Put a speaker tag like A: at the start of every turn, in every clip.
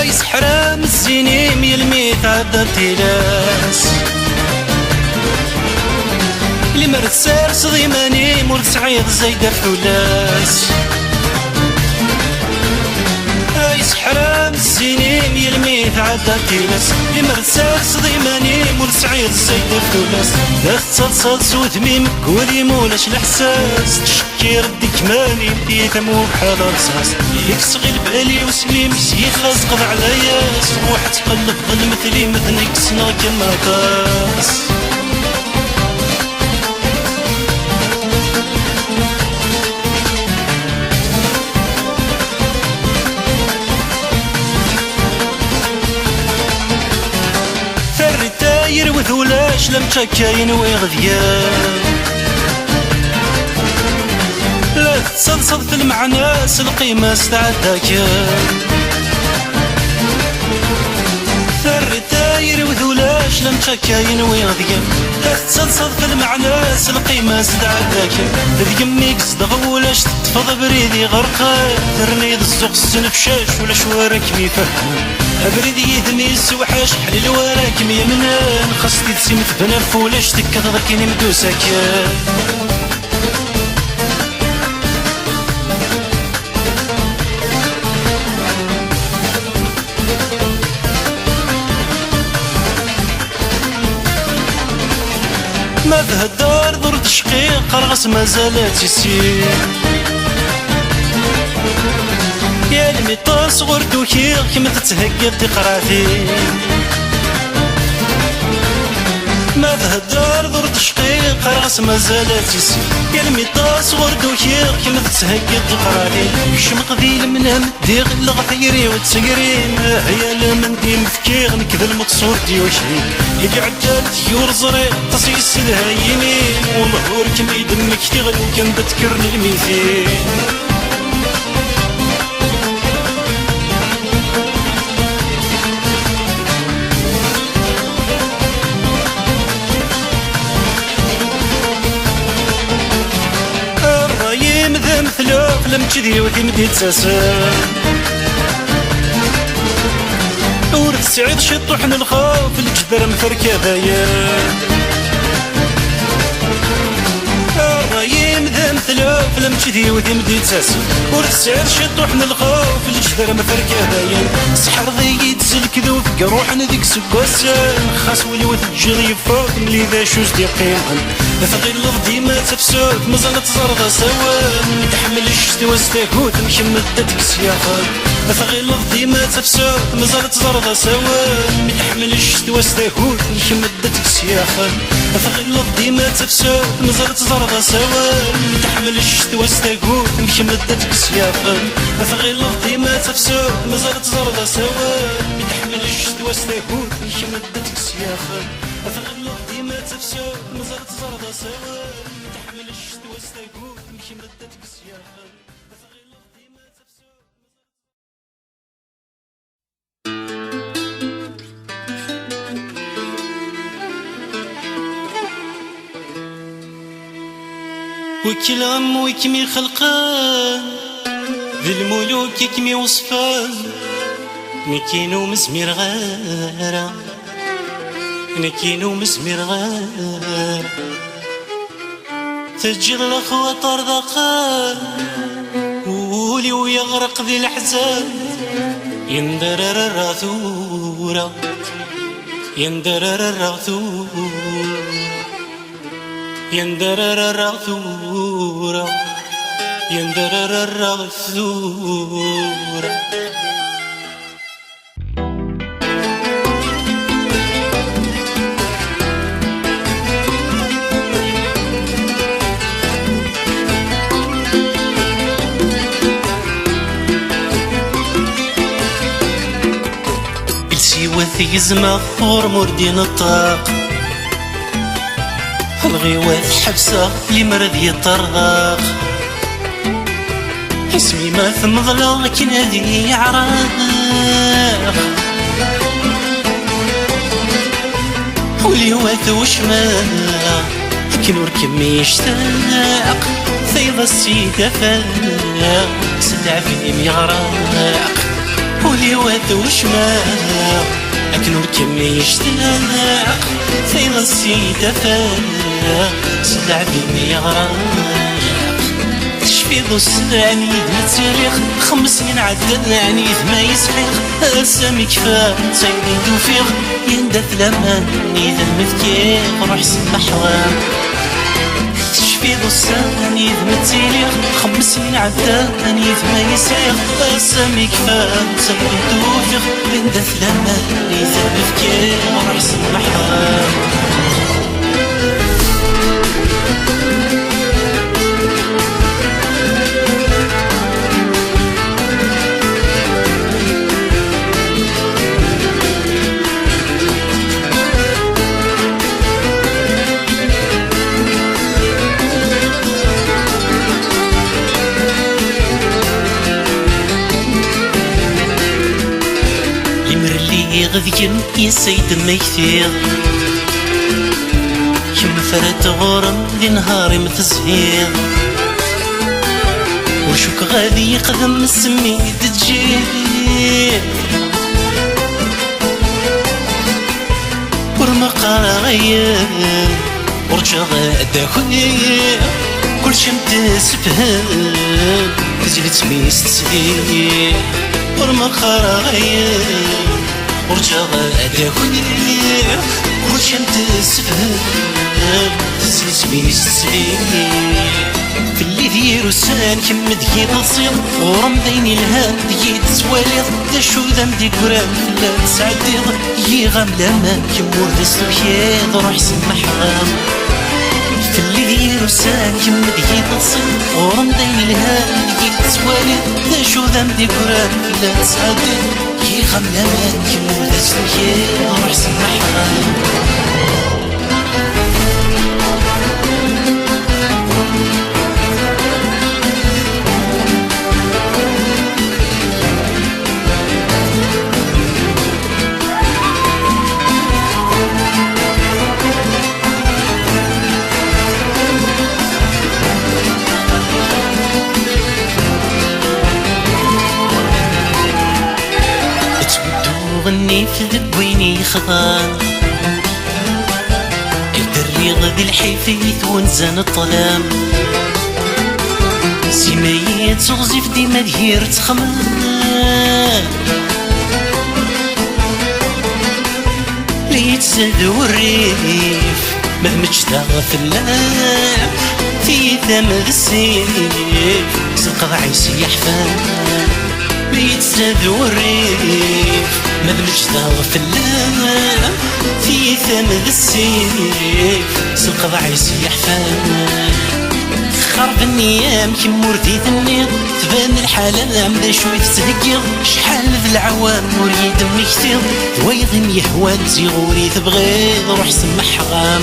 A: ايس حرام الزينيم يلميت عدى تيلاس اللي مرت سار صديماني مول سعيد زايدة فولاس ايس حرام الزينيم يلميت عدى تيلاس اللي مرت سار صديماني مول سعيد زايدة فولاس داخت صلصال سود ميم قولي مولاش الحساس تشكي ردي كماني يتمو بحال رصاص يك صغير بالي وسليم سيخ لازقض على ياس روح تقلب ظل مثلي مثنك سنا كما طاس فري تاير وذولاش لم تشكاين ويغذيان لا تصدصد في المعناس القيمة استعداك فري تاير وذولاش لم تشكاين ويغذيان لا تصدصد في المعناس القيمة استعداك ذيميك صدغ ولاش تتفض بريدي غرقان ترنيد السوق السنفشاش ولا شوارك ميفهم أبريد يدميس وحاش حليل وراكم يمنان خاصتي تسيمت بنف ولاش تكثر كيني مدوسك ما بهالدار دور تشقيق قرغس ما زالت يسير يا الميطاس غردو كيغ كما تتهقب تقراتي ما بهالدار دور تشقيق قرغس ما زالت يسير يا الميطاس غردو كيغ كما تتهقب تقراتي يشمق ذي المنام ديغ الغثيري وتسقرين هيا لمن دي مفكيغ نكذا المقصور دي وشريك يجي عدال ديور زريق تصيص لها يمين ومهور كم يدمك تغل وكان بتكرني الميزين الرايم ذا مثلوف لم تذي وذي مديت ساسان ورد سعيد شطوحن الخوف الجدر مفركة ذايان الرايم ذا مثلوف لم تذي وذي مديت ساسان ورد سعيد شطوحن الخوف الجدر مفركة ذايان سحر ذي يتسلك ذوف قروحن ذيك سكواسان خاص ولوث الجري فوق ملي ذا شوز دي قيمن ثقيل ديما تفسوت مازال تزرد سوان متحمل الشتي واستاكوت مكمل دتك سياقات ثقيل ديما تفسوت مازال تزرد سوان متحمل الشتي واستاكوت مكمل دتك سياقات ثقيل ديما تفسوت مازال تزرد سوان متحمل الشتي واستاكوت مكمل دتك سياقات ثقيل ديما تفسوت مازال تزرد سوان متحمل الشتي واستاكوت مكمل دتك سياقات ثقيل ديما تفسوت مازال تزرد سوان تحمل الشت واستيقوت مشي مدتك سياخا ثقيل ديما تفسوت وكل غم ويكمي خلقان ذي الملوك يكمي وصفان نكينو مزمير غارة نكينو مزمير غارة تجر الأخوة طردقان وولي ويغرق ذي الأحزان يندرر الرثورة يندرر الرثورة يندرر الرثورة يندرر الرثورة السيوة زما فور موردين الطاق الغيوات حبسة لي مرض يطرق اسمي ما ثمضلغ كنادي عراق ولي وات وشماق كنور كمي يشتاق ثيض السيدة فاق سدع في يغرق ولي وث وشماق أكنو كم يشتاق في غسي دفاق صدع بني غراق تشفي ذو السناني متسريخ 5 سنين عدد عنيد ما يسحق سامي كفا سيدي توفيق يندث لمان إذا المذكير روح سما حوام تشفي ذو السناني متسريخ 5 سنين عدد عنيد ما يسحق سامي كفا سيدي توفيق يندث لمان إذا المذكير روح سما حوام غذيم يا سيد ما يثير كم فرد غورم ذي نهاري متزهير وشوك غادي يقدم السميد تجيب ورمقار غير ورجع غادا خير كل شمت سفهان تجري تميس تسهير ورمقار غير ورجع غادا خير كل شمت سفهان تجري تميس تسهير في اللي ديرو سان كم دقي تصير ورمضين الهام دقي تسواليض دا شو ذم دي قرام لا تسعديض يغام لما كم ورد السبيض روح سما حرام في اللي ديرو سان كم دقي تصير ورمضين الهام دقي تسواليض دا شو ذم دي قرام لا تسعديض يغام لما كم ورد السبيض روح سما حرام غني في ذبويني خضان الريض ذي الحيفيث ونزان الظلام سيميت تغزف ديما دهير تخمان ليت زاد والريف مهمتش في اللام في ثمن السيف سنقض عيسي يحفان ليت زاد والريف مدمج ذا في اللام في ثمن السيف سنقض عيسي يحفان خرب النيام كم وردي ثنيض تبان الحالة عمدا شوي تتهقيض شحال ذي العوام وريد مكتيض دويض يهوان زيغوري تبغيض روح سما حغام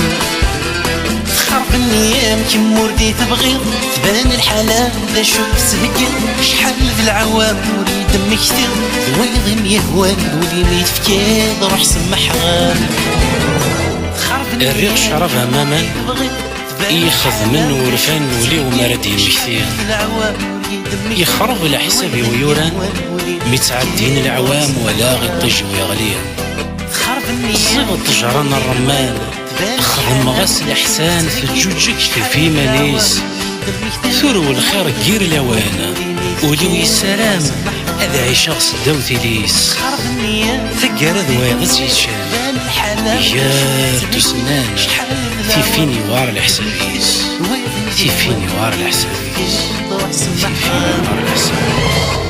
A: خرب النيام كم وردي تبغيض تبان الحالة عمدا شوي تتهقيض شحال ذي العوام وريد مكتيض دويض يهوان ولي ميت فكيض روح سما حغام الريق شرفها ماما يخذ من ورفان ولي ومردي مكثير يخرب على حسابي ويوران متعدين العوام ولا غطج ويغلير صيغ تجران الرمان خدم غاس الإحسان في الجوجك في مانيس ثرو الخير كير الأوان ولي السلام هذا عيشاغ صداو تيليس ثقار ذويض زيشان يا تسنان تيفيني وار الحسابيس تيفيني وار الحسابيس تيفيني وار الحسابيس